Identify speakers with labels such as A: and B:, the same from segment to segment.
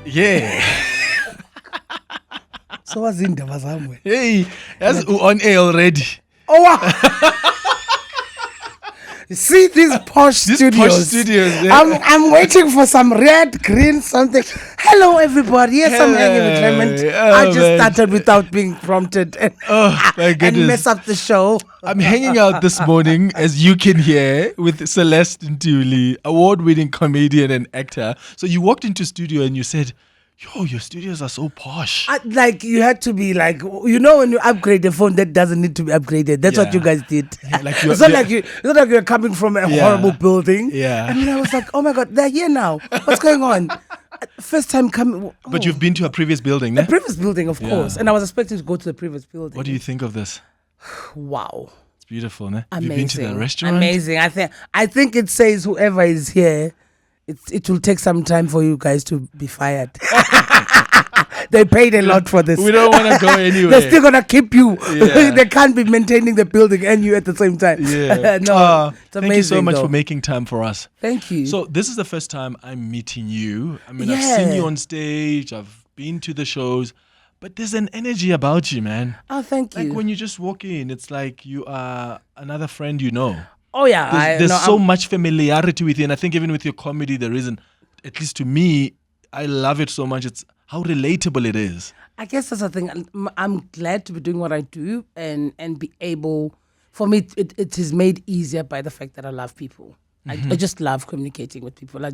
A: Yeah.
B: So what's in the somewhere?
A: Hey, that's on air already.
B: Oh wow. See these posh studios.
A: Yeah.
B: I'm waiting for some red, green, something. Hello, everybody. Yes, I'm hanging with Clement. I just started without being prompted and,
A: my goodness.
B: and mess up the show.
A: I'm hanging out this morning, as you can hear, with Celeste Ntuli, award-winning comedian and actor. So you walked into studio and you said, yo, your studios are so posh.
B: Like you had to be like, you know, when you upgrade a phone that doesn't need to be upgraded. That's what you guys did.
A: Yeah, like
B: it's not like you're coming from a horrible building.
A: Yeah.
B: And then I was like, oh my God, they're here now. What's going on? First time coming. Oh.
A: But you've been to a previous building,
B: The previous building, of course. And I was expecting to go to the previous building.
A: What do you think of this?
B: Wow.
A: It's beautiful, ne?
B: Amazing.
A: You've been to the restaurant?
B: Amazing. I think it says whoever is here, it will take some time for you guys to be fired. They paid a lot for this.
A: We don't want to go anywhere.
B: They're still going to keep you. Yeah. They can't be maintaining the building and you at the same time.
A: Yeah.
B: No, it's amazing.
A: Thank you so much for making time for us.
B: Thank you.
A: So this is the first time I'm meeting you. I mean, I've seen you on stage. I've been to the shows. But there's an energy about you, man.
B: Oh, thank you.
A: Like when you just walk in, it's like you are another friend you know.
B: Oh, yeah.
A: There's so much familiarity with you. And I think even with your comedy, there isn't, at least to me, I love it so much. It's how relatable it is. I
B: guess that's the thing. I'm glad to be doing what I do and be able, for me, it is made easier by the fact that I love people. Mm-hmm. I just love communicating with people. I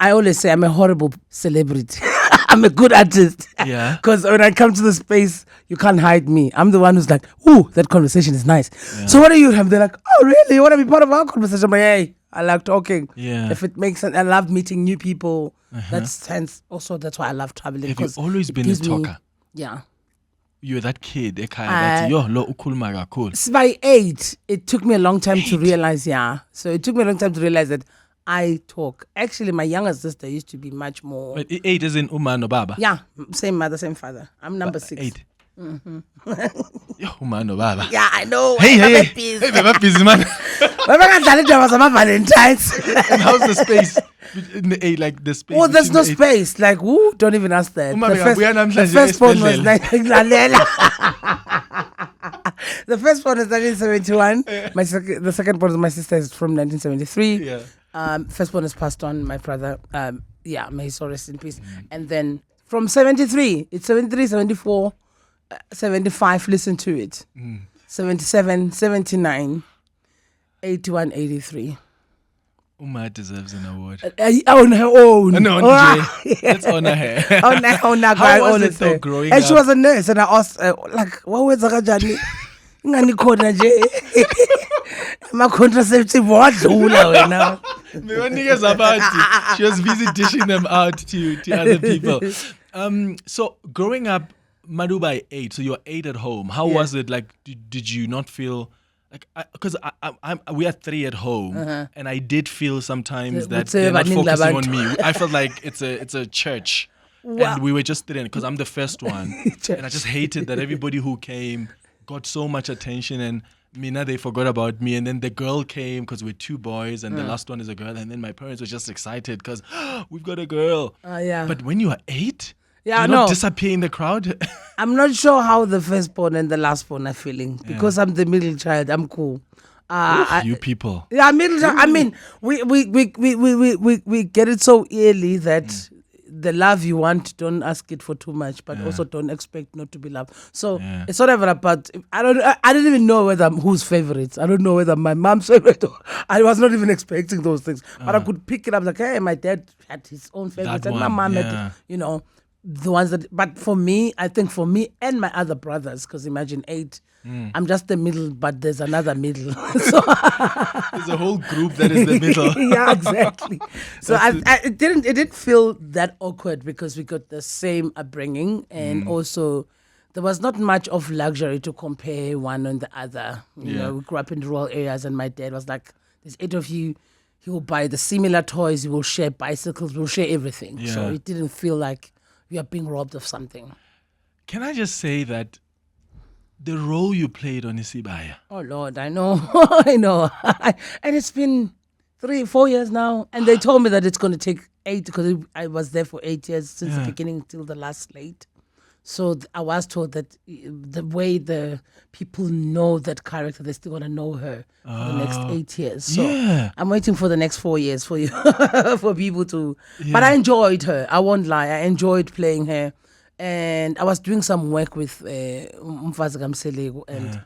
B: always say I'm a horrible celebrity. I'm a good artist.
A: Yeah.
B: Because when I come to the space, you can't hide me. I'm the one who's like, ooh, that conversation is nice. Yeah. So what do you have? They're like, oh, really? You want to be part of our conversation? I'm like, hey, I like talking.
A: Yeah.
B: If it makes sense, I love meeting new people. That's why I love traveling.
A: Have you always been a talker?
B: Yeah.
A: You're that kid.
B: By 8, it took me a long time to realize. Yeah. So it took me a long time to realize that I talk. Actually, my younger sister used to be much more.
A: But 8 is in Uma no Baba?
B: Yeah. Same mother, same father. I'm number 6.
A: 8. Yo, Uma no Baba.
B: Yeah, I know.
A: Hey, busy man.
B: Valentine's.
A: And how's the space? In the 8, like the space.
B: Oh, there's no space. Like, woo, don't even ask that. The first one was the first one is 1971. The second one is my sister is from 1973.
A: Yeah.
B: First one is passed on, my brother. May his soul rest in peace. And then from 73, it's 73, 74, 75, listen to it. 77, 79, 81, 83.
A: Uma deserves an award.
B: On her own.
A: No, let's honor her.
B: How
A: was it though growing
B: and
A: up?
B: She was a nurse and I asked what was Jani? Ngani khona nje. Ma contraceptive wadlula wena.
A: She was busy dishing them out to other people. So growing up, Madu by 8, so you're 8 at home. How was it? Like, did you not feel like, because we are 3 at home, and I did feel sometimes that they're not focusing on me. I felt like it's a church, and we were just 3 because I'm the first one, and I just hated that everybody who came got so much attention, and Mina, they forgot about me, and then the girl came because we're 2 boys, and the last one is a girl, and then my parents were just excited because we've got a girl. But when you are 8.
B: Yeah,
A: do you not disappear in the crowd?
B: I'm not sure how the firstborn and the lastborn are feeling because I'm the middle child. I'm cool.
A: You people.
B: Yeah, middle child. I mean, we get it so early that the love you want, don't ask it for too much, but also don't expect not to be loved. So it's whatever about. I didn't even know whether I'm whose favorites. I don't know whether my mom's favorite. I was not even expecting those things, but I could pick it up like, hey, my dad had his own favorites, and my mom had, the ones that, but for me, I think for me and my other brothers, because imagine 8, I'm just the middle, but there's another middle. So
A: there's a whole group that is the middle.
B: Yeah, exactly. So it didn't feel that awkward because we got the same upbringing, and also there was not much of luxury to compare one on the other. You know, we grew up in rural areas, and my dad was like, "There's 8 of you. He will buy the similar toys. He will share bicycles. We'll share everything."
A: Yeah.
B: So it didn't feel like we are being robbed of something.
A: Can I just say that the role you played on Isibaya?
B: Oh, Lord, I know. I know. And it's been 3-4 years now. And they told me that it's going to take 8, because I was there for 8 years, since the beginning till the last slate. So I was told that the way the people know that character, they're still going to know her for the next 8 years. So I'm waiting for the next 4 years for you, for people to. Yeah. But I enjoyed her. I won't lie. I enjoyed playing her. And I was doing some work with Mfazi Kamselego, and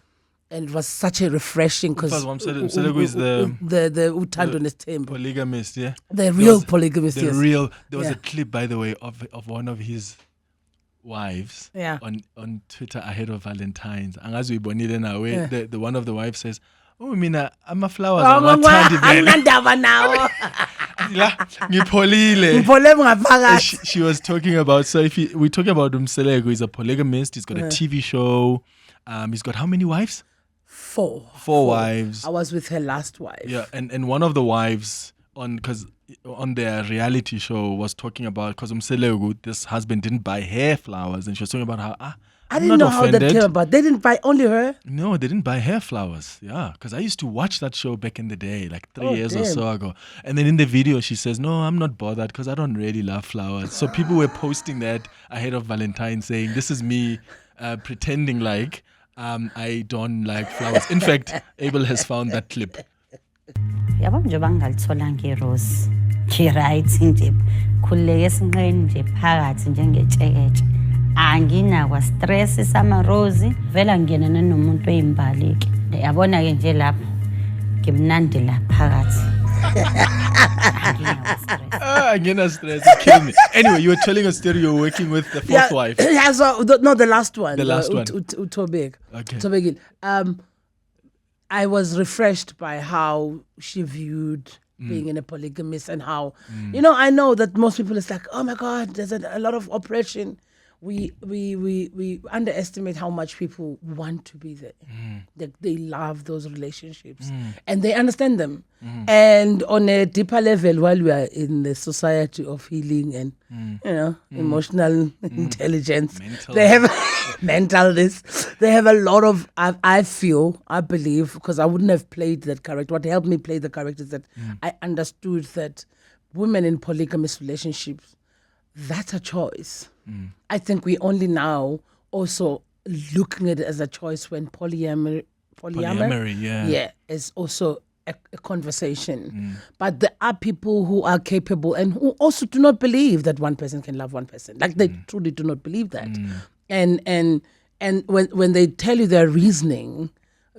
B: it was such a refreshing, because
A: Mselego is
B: the Uthando Nesthembu
A: polygamist, yeah.
B: The real polygamist, yes.
A: There was a clip, by the way, of one of his wives on Twitter ahead of Valentine's. Angazi uyibonile nawe, the one of the wives says, "Oh, mina ama-flowers awathandi vele." She was talking about, so we're talking about Mselego, he's a polygamist, he's got a TV show, he's got how many wives?
B: 4
A: wives.
B: I was with her last wife.
A: Yeah, and one of the wives on their reality show was talking about, because Mselego, this husband, didn't buy her flowers, and she was talking about how
B: I didn't know how that came about. They didn't buy only her?
A: No, they didn't buy her flowers. Yeah, because I used to watch that show back in the day, like 3 years or so ago. And then in the video, she says, "No, I'm not bothered because I don't really love flowers." So people were posting that ahead of Valentine's, saying, "This is me pretending like I don't like flowers." In fact, Abel has found that clip.
C: Yabo njengoba ngalitholanga irose right nje khuleke sinqeni nje phakathi njengetsheketshe anginakwa stress sama rose vela ngiyena nanomuntu oyimbaleki yabona ke nje lapho ngimnandi la phakathi
A: angina stress kill me. Anyway, you were telling a story, you were working with the fourth wife.
B: Yeah, so not the last one.
A: The last one.
B: Utobek.
A: Okay.
B: Utobek. I was refreshed by how she viewed being in a polygamist, and how, I know that most people is like, oh my God, there's a lot of oppression. We underestimate how much people want to be there. They love those relationships and they understand them. And on a deeper level, while we are in the society of healing and emotional intelligence, they have mental this. They have a lot of. I believe, because I wouldn't have played that character. What helped me play the character is that I understood that women in polygamous relationships, that's a choice. I think we only now also looking at it as a choice when polyamory is also a conversation. But there are people who are capable and who also do not believe that one person can love one person. Like they truly do not believe that. And when they tell you their reasoning,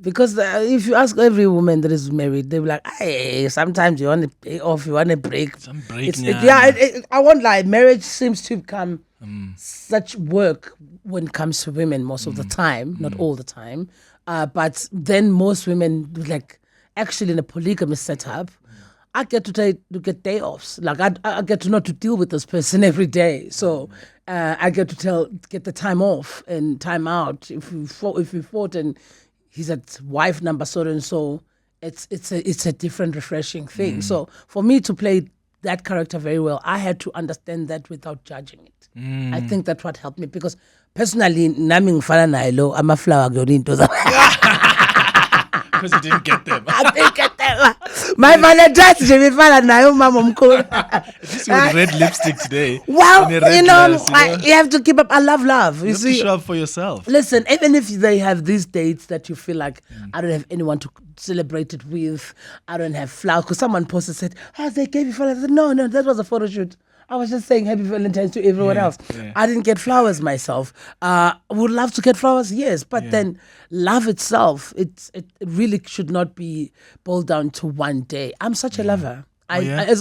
B: because if you ask every woman that is married, they'll be like, hey, sometimes you want to pay off, you want to break.
A: Some break,
B: I won't lie. Marriage seems to become such work when it comes to women most of the time, not all the time. But then most women, like, actually in a polygamous setup, I get to get day offs. Like I get to not to deal with this person every day. So I get to get the time off and time out. If we fought and he's at wife number so and so, it's a different refreshing thing. So for me to play that character very well, I had to understand that without judging it. I think that's what helped me, because personally, nami ngifana naye lo ama-flower into
A: because you didn't get them.
B: I didn't get them. My Valentine's nje befana naye umama omkhulu.
A: At least with red lipstick today.
B: Well, you have to keep up. I love.
A: You have to show up for yourself.
B: Listen, even if they have these dates that you feel like, I don't have anyone to celebrate it with, I don't have flowers, because someone posted, said, they gave you flowers. I said, no, that was a photo shoot. I was just saying happy Valentine's to everyone else. Yeah. I didn't get flowers myself. Would love to get flowers, yes. But then love itself, it really should not be boiled down to one day. I'm such a lover. I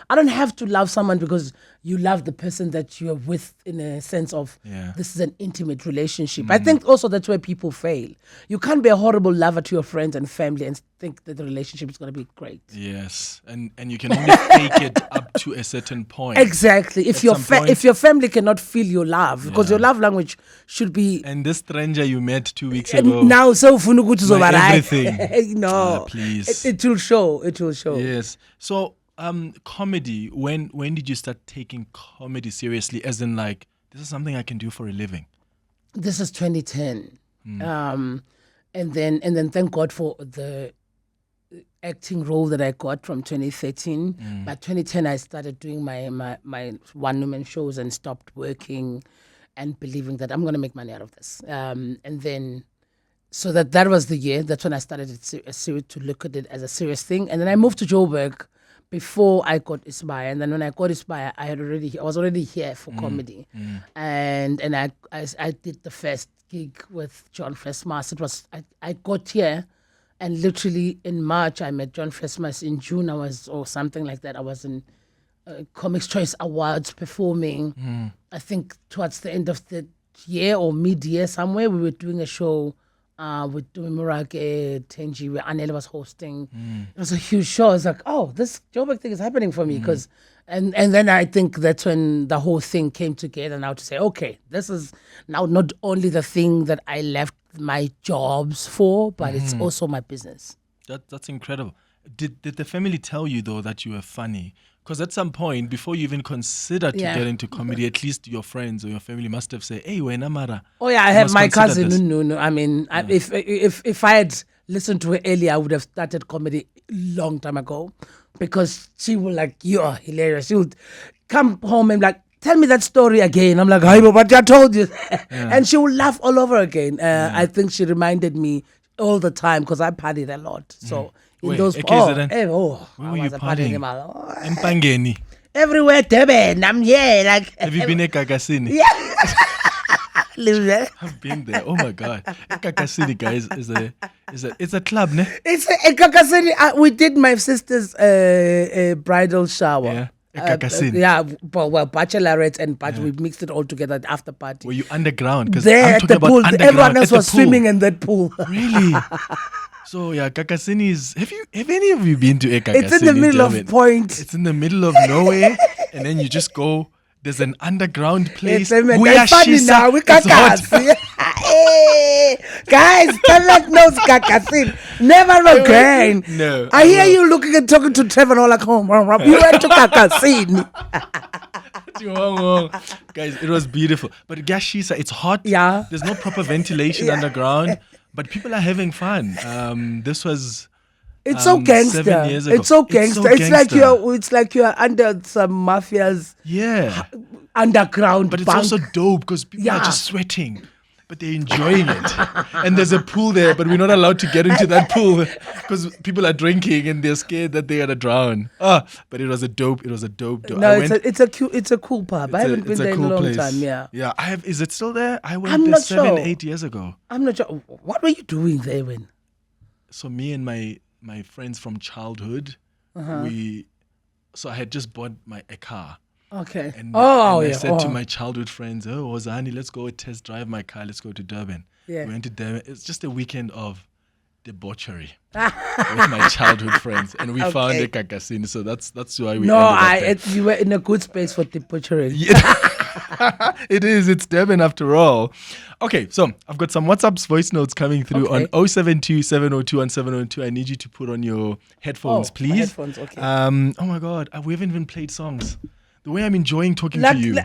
B: don't have to love someone because you love the person that you're with, in a sense of this is an intimate relationship. I think also that's where people fail. You can't be a horrible lover to your friends and family and think that the relationship is going to be great.
A: Yes, and you can only fake it up to a certain point.
B: Exactly. If your family cannot feel your love, because your love language should be.
A: And this stranger you met 2 weeks ago.
B: Now, so
A: everything.
B: No,
A: please.
B: It will show. It will show.
A: Yes. So. Comedy, when did you start taking comedy seriously, as in like, this is something I can do for a living?
B: This is 2010. And then thank God for acting role that I got from 2013. By 2010, I started doing my one-woman shows and stopped working and believing that I'm going to make money out of this. And then, so that was the year. That's when I started a series to look at it as a serious thing. And then I moved to Joburg before I got Isibaya. And then when I got Isibaya, I was already here for comedy. And I did the first gig with John Fesmas. I got here, and literally in March I met John Fesmas. In June or something like that, I was in Comics Choice Awards performing. I think towards the end of the year or mid-year somewhere, we were doing a show with Dumimurake Tenji, where Anele was hosting. It was a huge show. I was like, oh, this Joburg thing is happening for me. And then I think that's when the whole thing came together now to say, okay, this is now not only the thing that I left my jobs for, but it's also my business.
A: That's incredible. Did the family tell you, though, that you were funny? Because at some point, before you even consider to get into comedy, at least your friends or your family must have said, hey, when Amara.
B: Oh, yeah, I have my cousin. No. I mean, if I had listened to her earlier, I would have started comedy long time ago, because she would like, you are hilarious. She would come home and like, tell me that story again. I'm like, hi, but I told you. And she would laugh all over again. I think she reminded me all the time, because I partied a lot. So in those
A: where were you partying? In Pangeni.
B: Everywhere, Durban. I'm here. Like,
A: have you been at Kakasini?
B: Yeah. Live there.
A: I've been there. Oh my God. Kakasini, guys, it's a club, ne?
B: It's a Kakasini. We did my sister's bridal shower.
A: Yeah.
B: Well, bachelorette but we mixed it all together at after party.
A: Were you underground? Because
B: there at the pool, everyone else was swimming in that pool.
A: Really? So yeah, Kakasini is. Have any of you been to a Kakasini?
B: It's in the middle of Point.
A: It's in the middle of nowhere, and then you just go. There's an underground place.
B: It's funny now. We Kakasini. Hey, guys, Clement knows Kakasini. Never again.
A: No.
B: I hear you looking and talking to Trevor all like home. You went to Kakasini.
A: Guys, it was beautiful. But Gashisa, it's hot.
B: Yeah.
A: There's no proper ventilation underground. But people are having fun. This was.
B: It's so gangster.
A: 7 years ago.
B: It's so gangster. It's like you're under some mafia's underground.
A: But it's
B: bank.
A: also dope because people are just sweating, but they're enjoying it. And there's a pool there, but we're not allowed to get into that pool because people are drinking and they're scared that they're gonna drown. But it was a dope. No,
B: it's a cool pub. I haven't been there in a long time.
A: Yeah. Is it still there? I went there 7-8 years ago.
B: I'm not sure. What were you doing there when?
A: So me and my friends from childhood, I had just bought a car.
B: Okay.
A: And I said to my childhood friends, Wazani, let's go test drive my car. Let's go to Durban.
B: Yeah.
A: We went to Durban. It's just a weekend of debauchery with my childhood friends. And we found a Kakasini. So that's why we ended up
B: you were in a good space for debauchery.
A: It is. It's Durban after all. Okay, so I've got some WhatsApp's voice notes coming through on 072-702-1702. I need you to put on your headphones, please.
B: My headphoons, okay.
A: Oh my God, we haven't even played songs. The way I'm enjoying talking to you.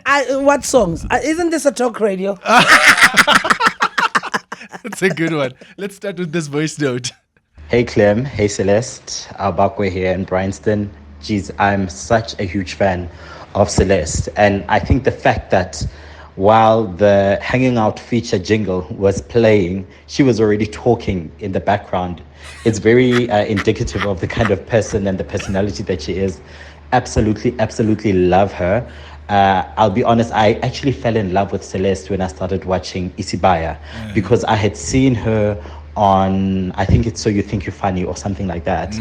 B: What songs? Isn't this a talk radio?
A: That's a good one. Let's start with this voice note.
D: Hey Clem, hey Celeste, Albakwe here in Bryanston. Geez, I'm such a huge fan of Celeste, and I think the fact that while the Hanging Out feature jingle was playing, she was already talking in the background. It's very indicative of the kind of person and the personality that she is. Absolutely love her. I'll be honest, I actually fell in love with Celeste when I started watching Isibaya, because I had seen her on, I think it's So You Think You're Funny or something like that.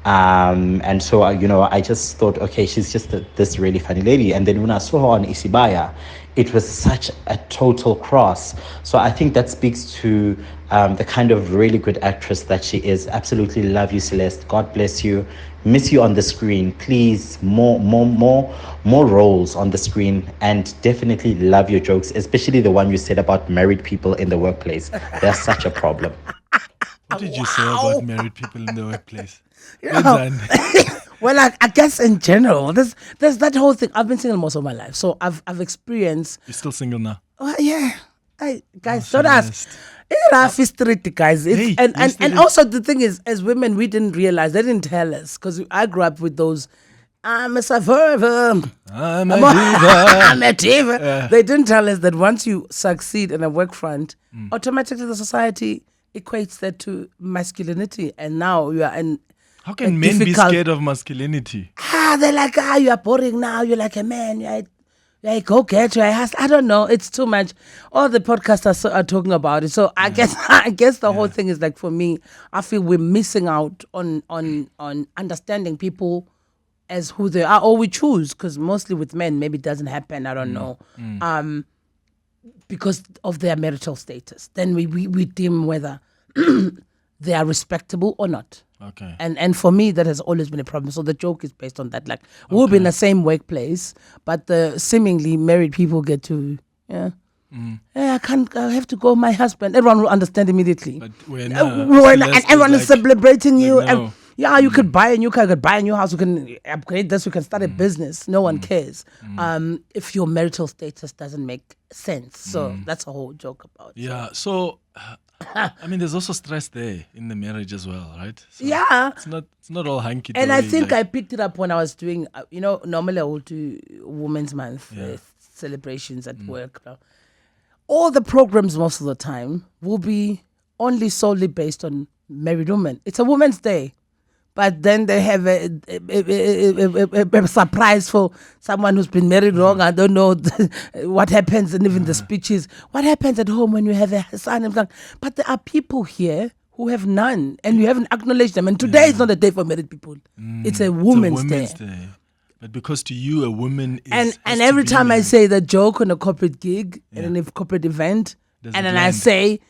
D: And so, I just thought, okay, she's just this really funny lady. And then when I saw her on Isibaya, it was such a total cross. So I think that speaks to the kind of really good actress that she is. Absolutely love you, Celeste. God bless you. Miss you on the screen. Please, more roles on the screen, and definitely love your jokes, especially the one you said about married people in the workplace. That's such a problem.
A: What did you say about married people in the workplace?
B: Well, I guess in general, there's that whole thing. I've been single most of my life, so I've experienced.
A: You're still single now?
B: Yeah. Guys, don't ask. It's rough street, guys.
A: Hey,
B: And
A: yes, it is.
B: also the thing is, as women, we didn't realize. They didn't tell us because I grew up with those. I'm a survivor.
A: I'm a diva.
B: I'm a diva. They didn't tell us that once you succeed in a work front, automatically the society equates that to masculinity, and now you are in.
A: How can men be scared of masculinity?
B: They're like, you are boring now. You're like a man. You're a go-getter. I don't know. It's too much. All the podcasters are talking about it. So I guess the whole thing is like, for me, I feel we're missing out on understanding people as who they are, or we choose, because mostly with men, maybe it doesn't happen. I don't know. Because of their marital status. Then we deem whether they are respectable or not.
A: Okay.
B: And for me, that has always been a problem. So the joke is based on that. Like, we'll be in the same workplace, but the seemingly married people get to, I have to go with my husband. Everyone will understand immediately.
A: But when
B: and everyone is celebrating you.
A: like, no.
B: And you could buy a new car, you could buy a new house, you can upgrade this, you can start a business. No one cares. If your marital status doesn't make sense. So that's a whole joke about it.
A: Yeah. So, I mean, there's also stress there in the marriage as well, right? So
B: Yeah.
A: It's not all hunky.
B: And I think I picked it up when I was doing, normally I will do Women's Month celebrations at work. All the programs most of the time will be only solely based on married women. It's a Women's Day. But then they have a surprise for someone who's been married wrong. I don't know what happens, and even the speeches. What happens at home when you have a son? But there are people here who have none, and you haven't acknowledged them. And today is not a day for married people. It's a Women's Day.
A: But because to you, a woman is.
B: And every time I say the joke on a corporate gig and a corporate event, and then I say,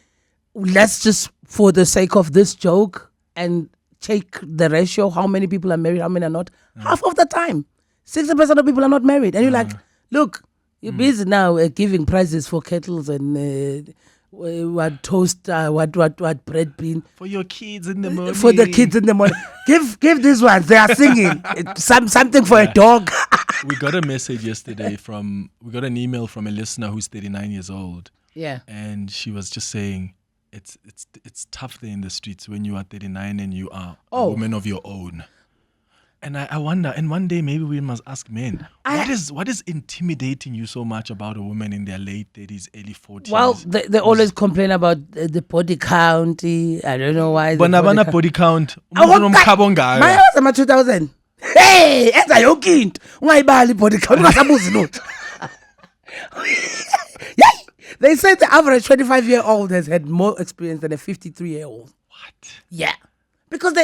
B: let's just, for the sake of this joke, and check the ratio, how many people are married, how many are not. Half of the time, 60% of people are not married. And you're like, look, you're busy now giving prizes for kettles and what toast, what bread bean.
A: For your kids in the morning.
B: For the kids in the morning. give these ones, they are singing. Something for a dog.
A: We got a message yesterday we got an email from a listener who's 39 years old. Yeah. And she was just saying, it's tough there in the streets when you are 39 and you are a woman of your own. And I wonder, and one day maybe we must ask men, what is intimidating you so much about a woman in their late 30s, early 40s?
B: Well, they always complain about the body count. I don't know why.
A: Bonabana body count.
B: My house am 2000. Hey, as a yoking. Why body count? They say the average 25-year-old has had more experience than a 53-year-old.
A: What?
B: Yeah. Because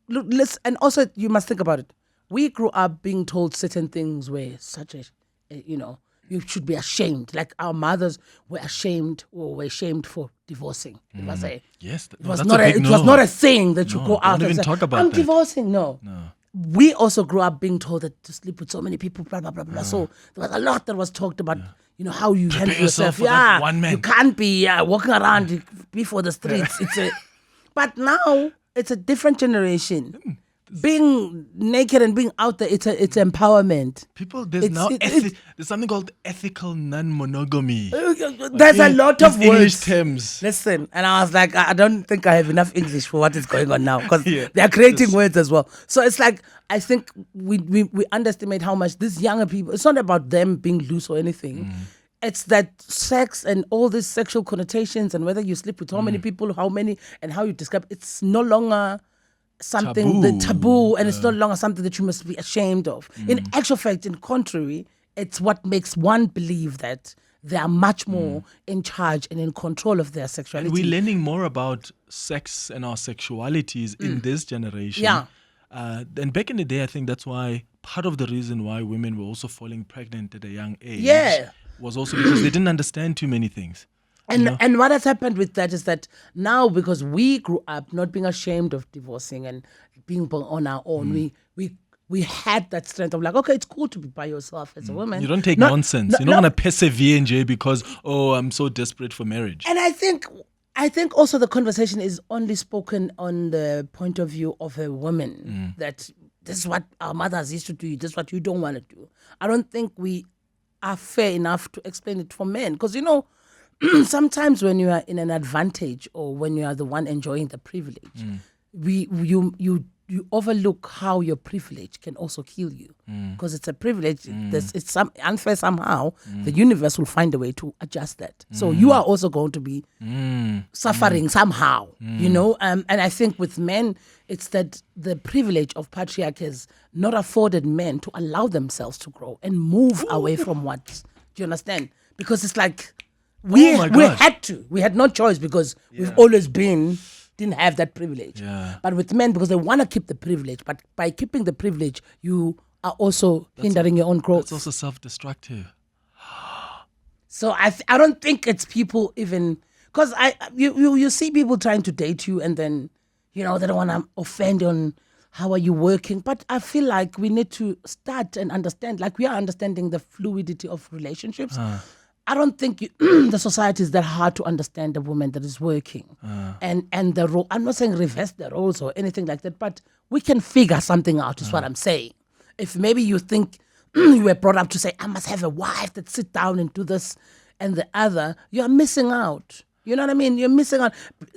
B: listen, and also you must think about it. We grew up being told certain things were such you should be ashamed. Like our mothers were ashamed for divorcing. It was not a thing that you go out and say,
A: talk about
B: I'm divorcing. No. We also grew up being told that to sleep with so many people, blah, blah, blah, blah. So there was a lot that was talked about, how you handle yourself.
A: One man.
B: You can't be walking around before the streets. But now it's a different generation. Being naked and being out there, it's empowerment.
A: People, there's something called ethical non-monogamy.
B: There's a lot of words.
A: English terms.
B: Listen, and I was like, I don't think I have enough English for what is going on now, because they are creating words as well. So it's like, I think we underestimate how much these younger people, it's not about them being loose or anything. It's that sex and all these sexual connotations and whether you sleep with how many people, how many, and how you describe, it's no longer something taboo, and it's no longer something that you must be ashamed of. In actual fact, in contrary, it's what makes one believe that they are much more in charge and in control of their sexuality.
A: And we're learning more about sex and our sexualities in this generation.
B: Yeah.
A: And back in the day, I think that's why part of the reason why women were also falling pregnant at a young age was also because they didn't understand too many things.
B: And what has happened with that is that now, because we grew up not being ashamed of divorcing and being on our own, we had that strength of like, okay, it's cool to be by yourself as a woman.
A: You don't take nonsense. You're not going to persevere in jail because, I'm so desperate for marriage.
B: And I think also the conversation is only spoken on the point of view of a woman, that this is what our mothers used to do, this is what you don't want to do. I don't think we are fair enough to explain it for men, because sometimes when you are in an advantage or when you are the one enjoying the privilege, you overlook how your privilege can also kill you because it's a privilege. It's unfair somehow. The universe will find a way to adjust that. So you are also going to be suffering somehow, you know. And I think with men, it's that the privilege of patriarchy has not afforded men to allow themselves to grow and move away from what. Do you understand? Because it's like we had to. We had no choice because we've always didn't have that privilege.
A: Yeah.
B: But with men, because they want to keep the privilege, but by keeping the privilege, you are also hindering your own growth.
A: It's also self-destructive.
B: So I don't think it's people even, because you see people trying to date you and then, you know, they don't want to offend on how are you working. But I feel like we need to start and understand, like we are understanding the fluidity of relationships. I don't think the society is that hard to understand a woman that is working. And the role, I'm not saying reverse the roles or anything like that, but we can figure something out is what I'm saying. If maybe you think you were brought up to say, I must have a wife that sit down and do this and the other, you are missing out. You know what I mean? You're missing out.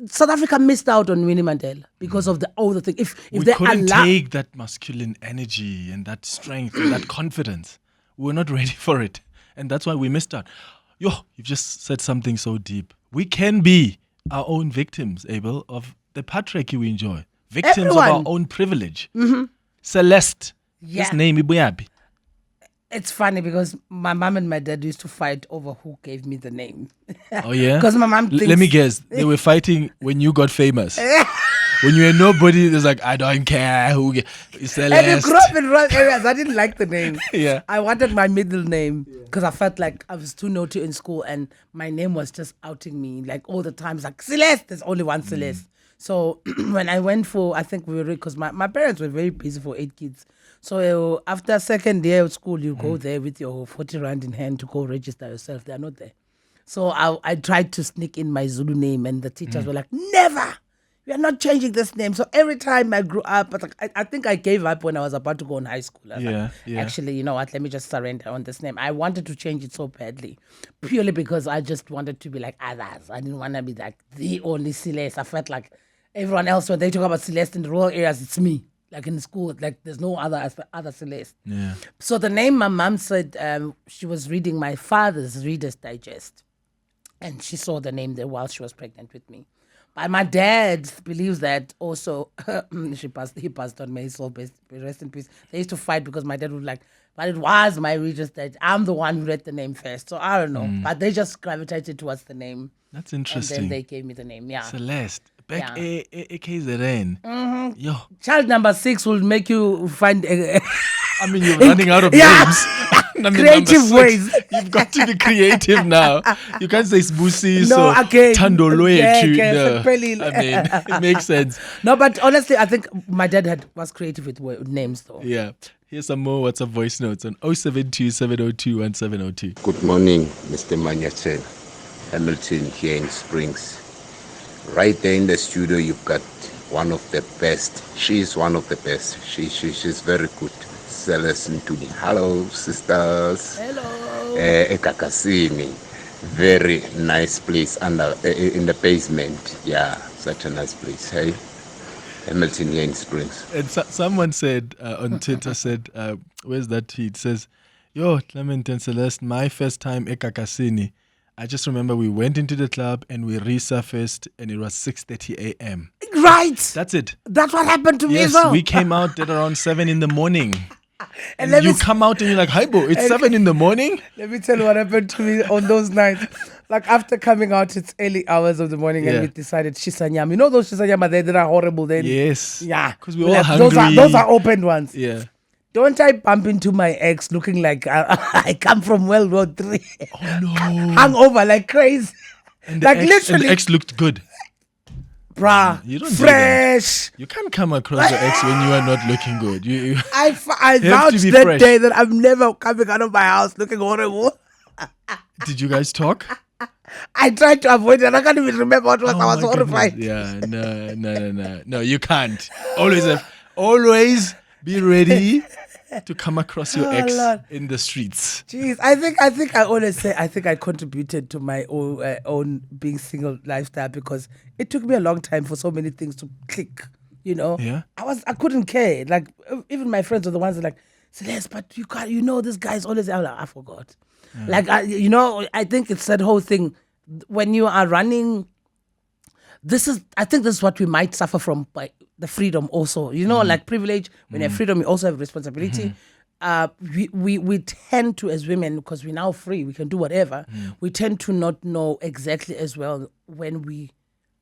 B: South Africa missed out on Winnie Mandela because of the older thing. If
A: we
B: they
A: couldn't take that masculine energy and that strength and that confidence. We were not ready for it. And that's why we missed out. You've just said something so deep. We can be our own victims, Abel, of the patriarchy we enjoy. Victims of our own privilege. Celeste.
B: Yeah.
A: This name, Ibuyabi.
B: It's funny because my mom and my dad used to fight over who gave me the name.
A: Oh, yeah?
B: Because my mom thinks...
A: Let me guess. They were fighting when you got famous. When you were nobody, there's like, I don't care who Celeste.
B: And you grew up in rural areas. I didn't like the name.
A: Yeah.
B: I wanted my middle name because I felt like I was too naughty in school and my name was just outing me like all the time. It's like, Celeste, there's only one Celeste. So when I went for, I think we were, because my parents were very busy for 8 kids. So after second year of school, you go there with your 40 rand in hand to go register yourself. They are not there. So I tried to sneak in my Zulu name and the teachers were like, never! We are not changing this name. So every time I grew up, but I think I gave up when I was about to go in high school. I was like, actually, you know what? Let me just surrender on this name. I wanted to change it so badly, purely because I just wanted to be like others. I didn't want to be like the only Celeste. I felt like everyone else, when they talk about Celeste in the rural areas, it's me. Like in school, like there's no other Celeste.
A: Yeah.
B: So the name my mom said, she was reading my father's Reader's Digest, and she saw the name there while she was pregnant with me. But my dad believes that also. He passed on. May his soul rest in peace. They used to fight because my dad would like, but it was my Reader's Digest. I'm the one who read the name first, so I don't know. But they just gravitated towards the name.
A: That's interesting.
B: And then they gave me the name. Yeah.
A: Celeste. Back a KZN. Yo.
B: Child number 6 will make you find.
A: I mean, you're running out of names.
B: Creative ways.
A: You've got to be creative now. You can't say Sbusi,
B: no, okay.
A: Tandoloe.
B: Okay,
A: I mean, it makes sense.
B: No, but honestly, I think my dad was creative with names, though.
A: Yeah. Here's some more WhatsApp voice notes on 072 702 1702.
E: Good morning, Mr. Manyathela. Hamilton here in Springs. Right there in the studio, you've got one of the best. She's one of the best. She's very good. Celeste Ntuli. Hello, sisters.
B: Hello.
E: Ekakasini. Very nice place under in the basement. Yeah, such a nice place. Hey, Hamilton here in Springs.
A: And someone said on Twitter, where's that tweet? Says, yo, Clement and Celeste, my first time Ekakasini. I just remember we went into the club and we resurfaced and it was 6:30 a.m.
B: Right.
A: That's it.
B: That's what happened to me as
A: Yes,
B: well.
A: we came out at around 7 in the morning. And you come out and you're like, hi, bro, it's 7 in the morning?
B: Let me tell you what happened to me on those nights. Like after coming out, it's early hours of the morning and we decided shisanyama. You know those shisanyama there that are horrible then?
A: Yes.
B: Yeah.
A: Because we're all hungry.
B: Those are opened ones.
A: Yeah.
B: Don't I bump into my ex looking like I come from World War III?
A: Oh, no.
B: Hungover like crazy.
A: And
B: like
A: literally.
B: literally.
A: And the ex looked good.
B: Bruh,
A: you don't
B: fresh.
A: You can't come across your ex when you are not looking good.
B: I vouched that
A: fresh.
B: day that I'm never coming out of my house looking horrible.
A: Did you guys talk?
B: I tried to avoid it. I can't even remember what was. I was horrified.
A: Goodness. Yeah, no, you can't. Always be ready to come across your ex in the streets?
B: Jeez, I think I always say I think I contributed to my own being single lifestyle because it took me a long time for so many things to click. You know, I couldn't care. Like even my friends were the ones that like, Celeste, but this guy's always out. Like, I forgot. Like I think it's that whole thing when you are running. I think this is what we might suffer from by the freedom also. Like privilege. When you have freedom, you also have responsibility. We tend to, as women, because we're now free, we can do whatever. We tend to not know exactly as well when we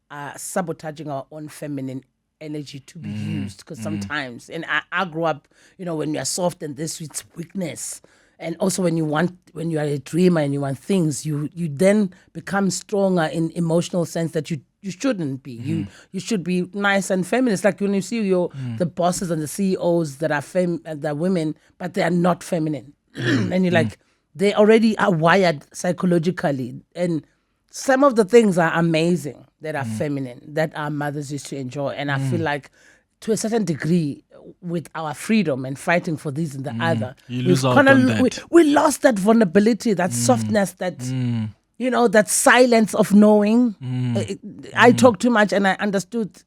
B: are sabotaging our own feminine energy to be used. Because sometimes, and I grew up, when you are soft and this, it's weakness. And also when you are a dreamer and you want things, you then become stronger in emotional sense that you shouldn't be. You should be nice and feminist. Like when you see the bosses and the CEOs that are that are women, but they are not feminine. And you're like, they already are wired psychologically. And some of the things are amazing that are feminine, that our mothers used to enjoy. And I feel like to a certain degree, with our freedom and fighting for this and the other,
A: you lose out on that.
B: We lost that vulnerability, that softness, that that silence of knowing. I talk too much, and I understood,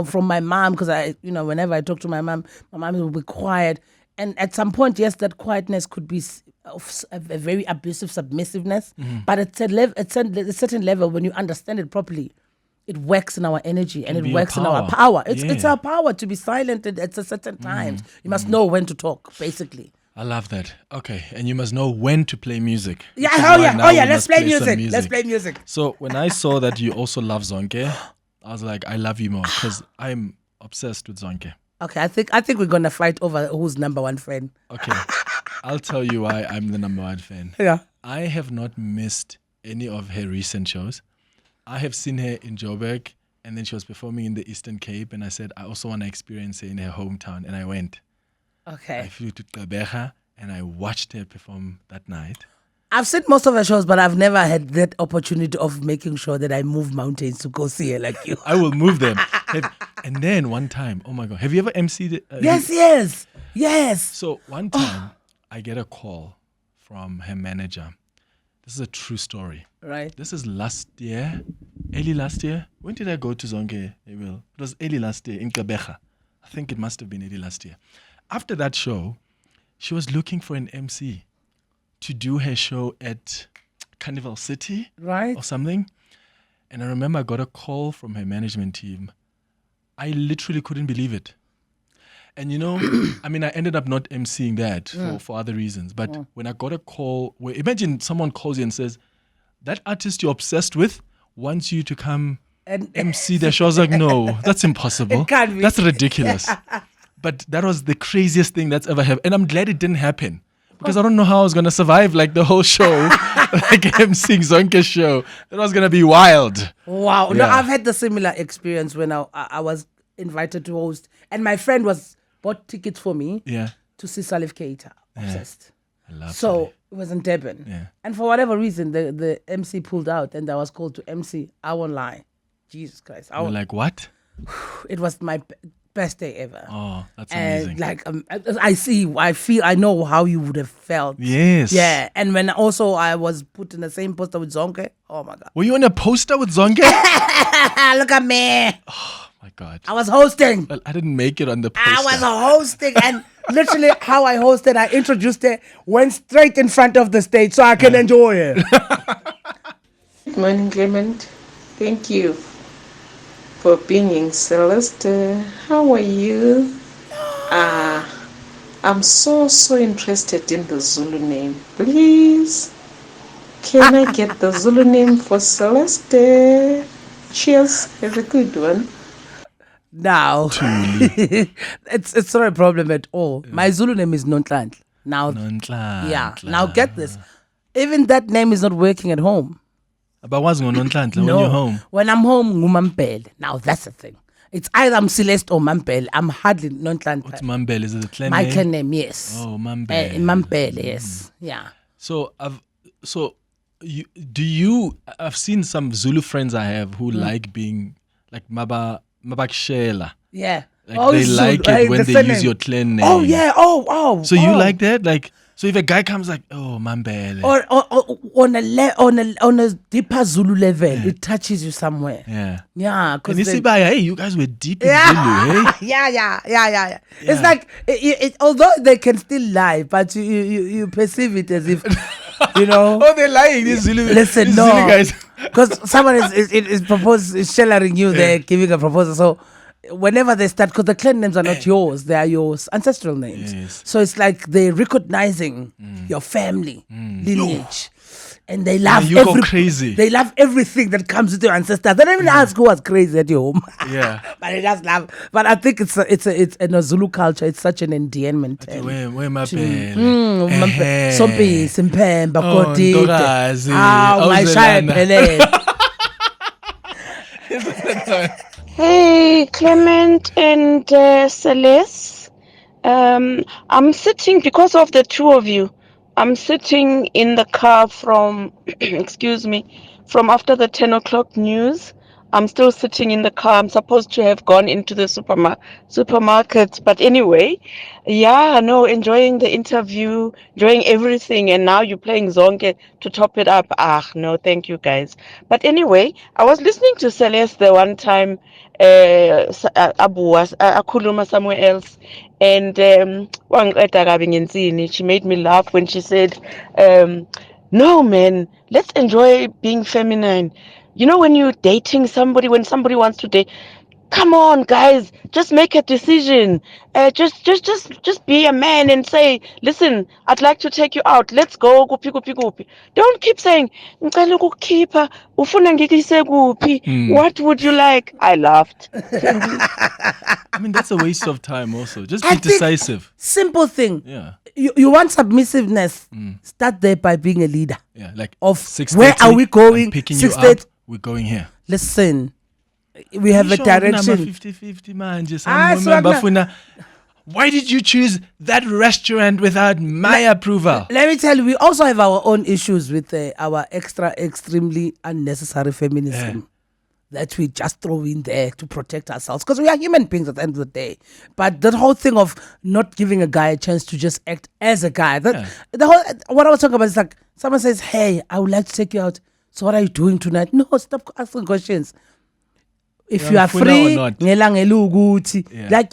B: from my mom, because whenever I talk to my mom will be quiet, and at some point, yes, that quietness could be of a very abusive submissiveness, but at a certain level, when you understand it properly, it works in our energy and it works in our power. It's our power to be silent at certain times. You must know when to talk, basically.
A: I love that. Okay, and you must know when to play music.
B: Yeah, let's play music. Let's play music.
A: So when I saw that you also love Zonke, I was like, I love you more because I'm obsessed with Zonke.
B: Okay, I think we're gonna fight over who's number one fan.
A: Okay, I'll tell you why I'm the number one fan.
B: Yeah,
A: I have not missed any of her recent shows. I have seen her in Joburg, and then she was performing in the Eastern Cape, and I said, I also want to experience her in her hometown, and I went.
B: Okay.
A: I flew to Gqeberha, and I watched her perform that night.
B: I've seen most of her shows, but I've never had that opportunity of making sure that I move mountains to go see her like you.
A: I will move them. And then one time, oh my God, have you ever emceed?
B: Yes.
A: So one time, I get a call from her manager. This is a true story.
B: Right.
A: This is early last year. When did I go to Zonke? It was early last year in Gqeberha. I think it must have been early last year. After that show, she was looking for an MC to do her show at Carnival City,
B: right,
A: or something. And I remember I got a call from her management team. I literally couldn't believe it. And I mean, I ended up not emceeing that for other reasons. But when I got a call, imagine someone calls you and says, that artist you're obsessed with wants you to come and MC their show. I was like, no, that's impossible.
B: It can't be.
A: That's ridiculous. But that was the craziest thing that's ever happened. And I'm glad it didn't happen. Because I don't know how I was going to survive like the whole show, like emceeing Zonke's show. That was going to be wild.
B: Wow.
A: Yeah.
B: No, I've had the similar experience when I was invited to host. And my friend bought tickets for me to see Salif Keita. Obsessed.
A: I love
B: So it was in Durban.
A: Yeah.
B: And for whatever reason, the MC pulled out and I was called to MC. I won't lie. Jesus Christ.
A: You're like, what?
B: It was my best day ever.
A: Oh, that's amazing.
B: And I know how you would have felt.
A: Yes.
B: Yeah. And when also I was put in the same poster with Zonke, oh my God.
A: Were you on a poster with Zonke?
B: Look at me.
A: Oh my God.
B: I was hosting.
A: Well, I didn't make it on the poster.
B: I was hosting and literally how I hosted, I introduced her, went straight in front of the stage so I can enjoy it.
F: Good morning, Clement. Thank you for being Celeste. How are you? I'm so interested in the Zulu name. Please, can I get the Zulu name for Celeste? Cheers. Have a good one.
B: Now, it's not a problem at all. My Zulu name is Nonhlanhla. Now, now get this. Even that name is not working at home.
A: But what's going on when you're home?
B: When I'm home, Ngumampele. Now that's the thing. It's either I'm Celeste or Mampele. I'm hardly Nonhlanhla.
A: What's Mampele? Is it a clan
B: My
A: name?
B: clan name, yes.
A: Oh, Mampele.
B: Mampele, yes. Yeah.
A: So I've seen some Zulu friends I have who like being like Mabakshela.
B: Yeah.
A: Like they
B: Zulu,
A: like it when
B: the
A: they
B: surname.
A: use your clan name.
B: Oh yeah. Oh.
A: So you like that? Like, so if a guy comes like, oh, Mambele.
B: Or on a deeper Zulu level, it touches you somewhere.
A: Yeah.
B: Yeah.
A: And
B: Because
A: Isibaya, hey, you guys were deep in
B: yeah.
A: Zulu, hey?
B: yeah. It's like although they can still lie, but you perceive it as if
A: Oh, they're lying. These Zulu,
B: Listen,
A: these
B: no,
A: Zulu guys.
B: because someone is shellering you. They're giving a proposal. So whenever they start, because the clan names are not yours, they are your ancestral names.
A: Yes.
B: So it's like they're recognizing your family lineage. And they love
A: you go crazy.
B: They love everything that comes with your ancestors. They don't even ask who was crazy at your home.
A: Yeah.
B: But they just love. But I think it's in a Zulu culture. It's such an endearment.
A: Where my
B: Sompi simpemba
A: Oh,
B: kodide.
A: Ntokazi,
B: Ngayishaya
A: awuzelana.
B: iphelele.
G: Hey, Clement and Celeste. I'm sitting, because of the two of you, I'm sitting in the car from, excuse me, from after the 10 o'clock news. I'm still sitting in the car. I'm supposed to have gone into the supermarket. But anyway, enjoying the interview, enjoying everything. And now you're playing Zonke to top it up. No, thank you guys. But anyway, I was listening to Celeste the one time, akhuluma somewhere else. And she made me laugh when she said, no, man, let's enjoy being feminine. You know, when you're dating somebody, when somebody wants to date, come on, guys, just make a decision. Just be a man and say, listen, I'd like to take you out. Let's go. Gupi. Don't keep saying, "Ngicela ukukhipha, ufuna ngikuyise kuphi? What would you like?" I laughed.
A: I mean, that's a waste of time also. Just
B: I
A: be
B: think
A: decisive.
B: Simple thing.
A: Yeah.
B: You want submissiveness. Start there by being a leader.
A: Yeah. Like
B: Of
A: 6:30,
B: where are we going?
A: I'm picking you
B: 6:30.
A: up. We're going here.
B: Listen, we have a direction.
A: 50-50 manje.
B: Ah,
A: Remember,
B: swagna.
A: Funa, why did you choose that restaurant without my approval?
B: Let me tell you, we also have our own issues with our extremely unnecessary feminism that we just throw in there to protect ourselves, because we are human beings at the end of the day. But that whole thing of not giving a guy a chance to just act as a guy, the whole what I was talking about is like someone says, "Hey, I would like to take you out. So what are you doing tonight?" No, stop asking questions. If you are free,
A: or not.
B: like,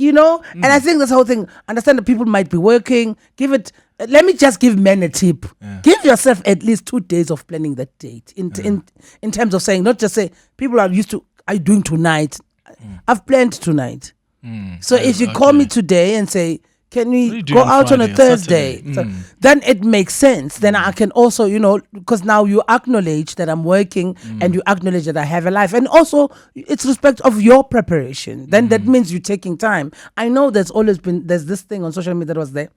B: and I think this whole thing, understand that people might be working. Let me just give men a tip. Give yourself at least 2 days of planning that date in terms of saying, not just say, people are used to, are you doing tonight? I've planned tonight. So if you call me today and say, can we go out on a Thursday? So then it makes sense. Then I can also, because now you acknowledge that I'm working and you acknowledge that I have a life. And also, it's respect of your preparation. Then that means you're taking time. I know there's this thing on social media that was there,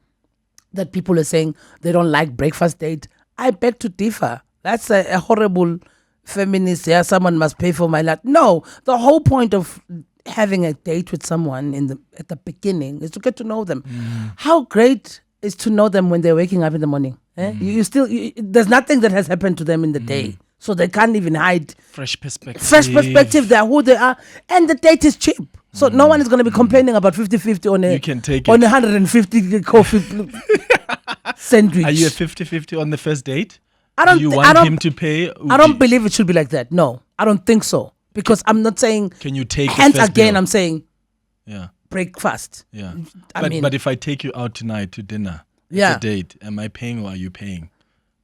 B: that people are saying they don't like breakfast date. I beg to differ. That's a horrible feminist, someone must pay for my life. No, the whole point of having a date with someone at the beginning is to get to know them. How great is to know them when they're waking up in the morning. There's nothing that has happened to them in the day, so they can't even hide.
A: Fresh perspective.
B: They're who they are, and the date is cheap, so no one is going to be complaining about 50-50 on
A: You can take
B: on
A: it.
B: 150 coffee sandwich.
A: Are you a 50-50 on the first date?
B: I don't
A: Do you
B: thi-
A: want
B: I don't-
A: him to pay?
B: I don't believe it should be like that. No, I don't think so, because I'm not saying.
A: Can you take the
B: Hence
A: first
B: again,
A: bill?
B: I'm saying
A: Yeah.
B: breakfast.
A: Yeah.
B: I mean-
A: but if I take you out tonight to dinner,
B: Yeah.
A: it's a date. Am I paying or are you paying?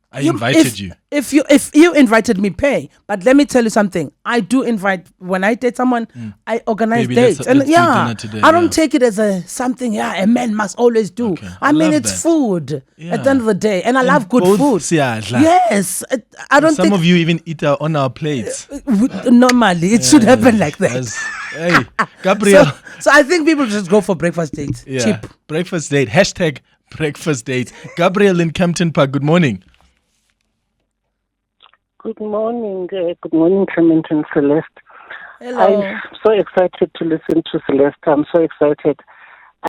A: I
B: You-
A: invited you.
B: If you invited me, pay. But let me tell you something. I do invite, when I date someone, I organize
A: Baby,
B: dates.
A: let's do dinner today,
B: I don't
A: yeah.
B: take it as something a man must always do.
A: Okay.
B: I
A: I
B: mean,
A: love
B: it's
A: that.
B: food
A: Yeah.
B: at the end of the day. And I love good
A: both
B: food.
A: siyadla.
B: Yes. I don't
A: Some
B: think
A: of you even eat on our plates.
B: normally it should happen like that.
A: Hey, Gabriel.
B: So I think people just go for breakfast dates.
A: Yeah.
B: Cheap.
A: Breakfast date. Hashtag breakfast date. Gabriel in Kempton Park. Good morning.
H: Good morning. Good morning, Clement and Celeste.
B: Hello.
H: I'm so excited to listen to Celeste. I'm so excited.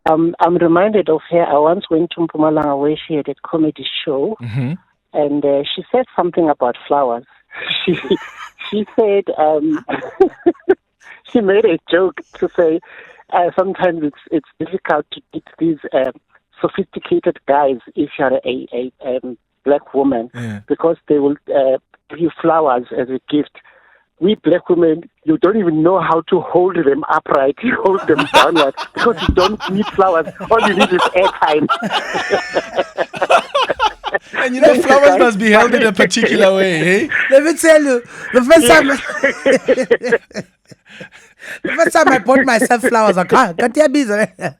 H: I'm reminded of her. I once went to Mpumalanga where she had a comedy show, and she said something about flowers. She said, she made a joke to say, sometimes it's difficult to meet these sophisticated guys if you're a black woman, because they will give you flowers as a gift. We black women, you don't even know how to hold them upright. You hold them downward because you don't need flowers. All you need is airtime.
A: And flowers must be held in a particular way, hey?
B: Let me tell you, the first time I bought myself flowers, like, can't you be there?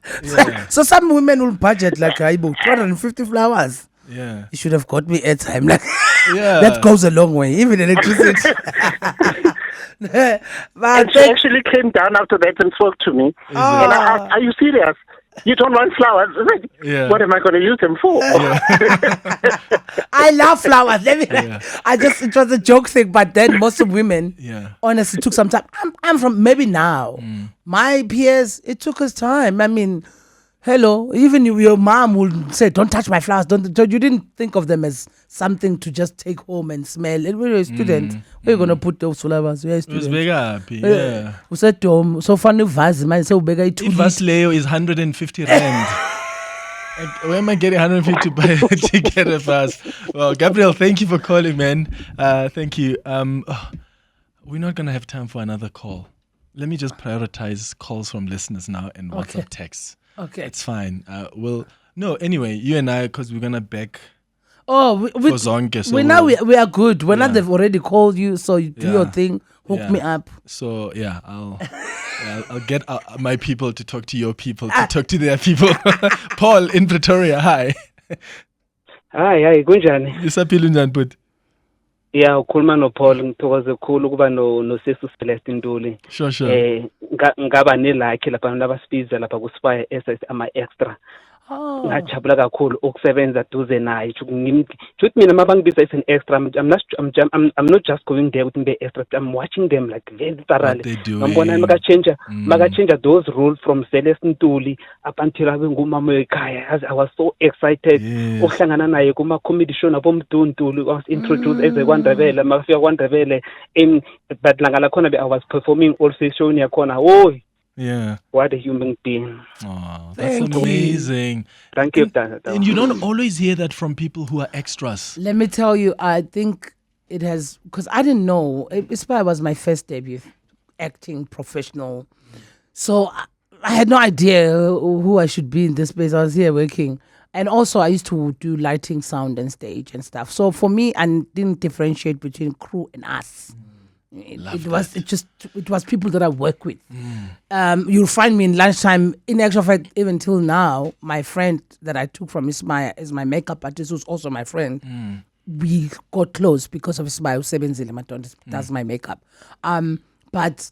B: So some women will budget like, I bought 250 flowers.
A: Yeah.
B: You should have got me airtime. Like, that goes a long way, even electricity.
H: And she actually came down after that and spoke to me. And I asked, are you serious? You don't want flowers? What am I going to use them for?
B: I love flowers. It was a joke thing, but then most of women honestly took some time. I'm from, maybe now. My peers, it took us time. I mean, hello, even your mom would say, don't touch my flowers. Don't. You didn't think of them as something to just take home and smell. When you're a student, where are you going to put those flowers? It
A: was bigger happy, yeah.
B: We said to him, so funny vase, man. So bigger.
A: Vase Leo is 150 rand. Where am I getting 150 to get a vase? Well, Gabriel, thank you for calling, man. Thank you. We're not going to have time for another call. Let me just prioritize calls from listeners now and WhatsApp texts.
B: Okay.
A: It's fine. Anyway, you and I, because we're going to back
B: for
A: Zonke. So
B: we are good. When they've already called you, so you do your thing, hook me up.
A: So, I'll get my people to talk to your people, to talk to their people. Paul in Pretoria, hi.
I: Hi, kunjani?
A: Isaphila unjani bhuti?
I: Yeah, ukhuluma noPaul, ngithokoze kakhulu ukuba noSister Celeste Ntuli.
A: Sure.
I: Ngaba nelakhi lapha nabasibiza lapha kuSibaya SS ama extra. Ngajabula kakhulu ukusebenza duze naye. Ngithi mina mabangibiza is an extra. I'm not just going there with the extra. I'm watching them like very thoroughly. Ngibona maka-change those rules from Celeste Ntuli up until abe ngumama ekhaya. I was so excited ukuhlangana naye kuma comedy show nabomdu Ntuli. I was introduced as a KwaNdebele, mafika KwaNdebele in but langa lakhona I was performing also show yakhona. Oh,
A: yeah.
I: What a human being.
A: Oh, that's amazing.
I: Thank you.
A: And you don't always hear that from people who are extras.
B: Let me tell you, I think it has, because I didn't know. Isibaya was my first debut acting professional. So I had no idea who I should be in this place. I was here working. And also I used to do lighting, sound and stage and stuff. So for me, I didn't differentiate between crew and us. It was people that I work with. You'll find me in lunchtime. In actual fact, even till now, my friend that I took from Isibaya is my makeup artist, who's also my friend. We got close because of Isibaya, who does my makeup. But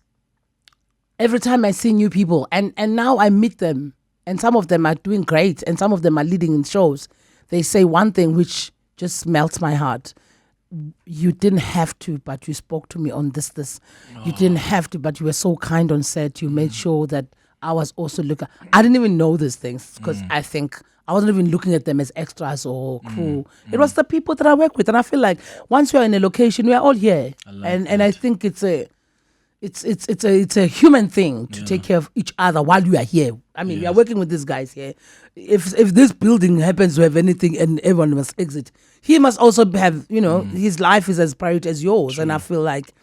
B: every time I see new people, and now I meet them, and some of them are doing great, and some of them are leading in shows, they say one thing which just melts my heart. You didn't have to, but you spoke to me on this. You didn't have to, but you were so kind on set. You made sure that I was also looking. I didn't even know these things because I think I wasn't even looking at them as extras or crew. It was the people that I work with. And I feel like once we are in a location, we are all here. And I think it's a human thing to take care of each other while you are here. I mean, we are working with these guys here. If this building happens to have anything and everyone must exit, he must also have, his life is as priority as yours. True. And I feel like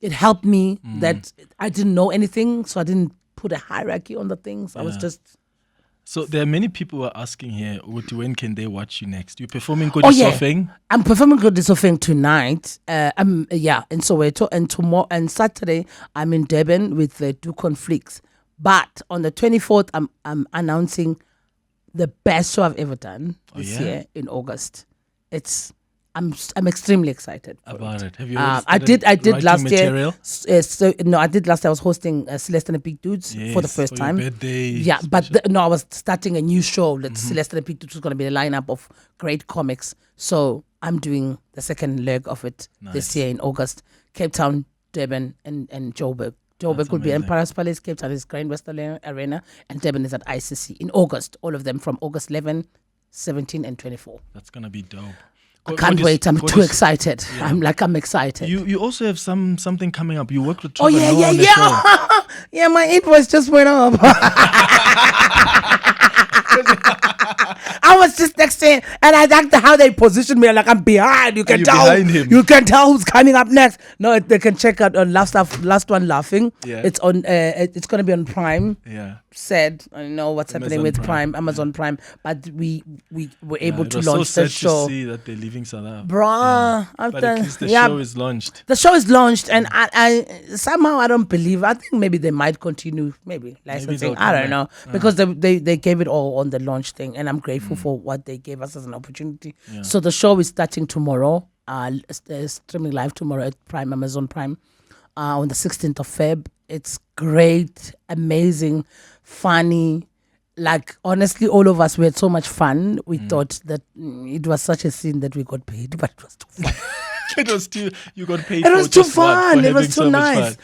B: it helped me that I didn't know anything, so I didn't put a hierarchy on the things. I was just...
A: So there are many people who are asking here, when can they watch you next? You're performing Kodisofeng?
B: I'm performing Kodisofeng tonight. In Soweto, and tomorrow and Saturday I'm in Durban with the two conflicts. But on the 24th, I'm announcing the best show I've ever done this year in August. I'm extremely excited
A: about it. Have you?
B: I did last
A: material?
B: Year. I did last year. I was hosting Celeste and the Big Dudes for the first time.
A: Your birthday.
B: Yeah, but I was starting a new show. That Celeste and the Big Dudes was going to be a lineup of great comics. So I'm doing the second leg of it this year in August. Cape Town, Durban, and Joburg. Joburg will be Emperor's Palace. Cape Town is Grand Western Arena, and Durban is at ICC in August. All of them from August 11, 17, and 24.
A: That's gonna be dope.
B: I can't wait. I'm too excited. Yeah. I'm excited.
A: You also have something coming up. You work with
B: Trevor Noah on the show. Yeah, my invoice just went up. I was just next to him, and I liked how they positioned me. Like I'm behind. You can tell.
A: Behind him.
B: You can tell who's coming up next. No, they can check out on Last One Laughing.
A: Yeah.
B: It's on. It's gonna be on Prime.
A: Yeah.
B: Said I don't know what's happening with Prime, Amazon Prime, but we were able to launch
A: the
B: show.
A: To see that they're leaving South Africa.
B: Bruh,
A: but at least the show is launched.
B: The show is launched, and I somehow I don't believe. I think maybe they might continue, maybe licensing. I don't know because they gave it all on the launch thing, and I'm grateful for what they gave us as an opportunity. Yeah. So the show is starting tomorrow. Streaming live tomorrow at Prime, Amazon Prime, on the 16th of Feb. It's great, amazing, funny. Like, honestly, all of us, we had so much fun. We thought that it was such a sin that we got paid, but it was too fun.
A: You got paid.
B: It was too fun. It was too nice.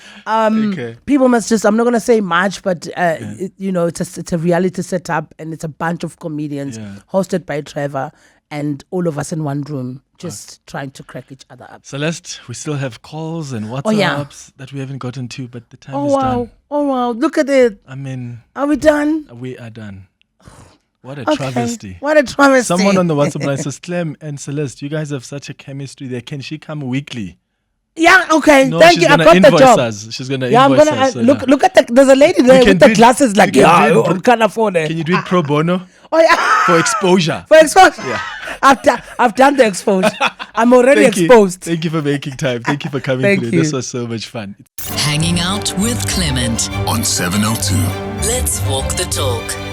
B: People must just, I'm not going to say much, but, it's a reality setup, and it's a bunch of comedians hosted by Trevor, and all of us in one room just trying to crack each other up.
A: Celeste, we still have calls and WhatsApps that we haven't gotten to, but the time is done.
B: Oh, wow. Look at it.
A: I mean...
B: Are we done?
A: We are done. What a travesty.
B: What a travesty.
A: Someone on the WhatsApp line says, Clem and Celeste, you guys have such a chemistry there. Can she come weekly?
B: Yeah, okay.
A: No,
B: thank you. I got the job.
A: She's going to invoice us.
B: Look at there's a lady there with the glasses like, I can't afford it.
A: Can you do it pro bono?
B: Oh, yeah.
A: For exposure.
B: Yeah. I've done the exposure. I'm already exposed.
A: Thank you for making time. Thank you for coming through. This was so much fun.
J: Hanging out with Clement
K: on 702.
J: Let's walk the talk.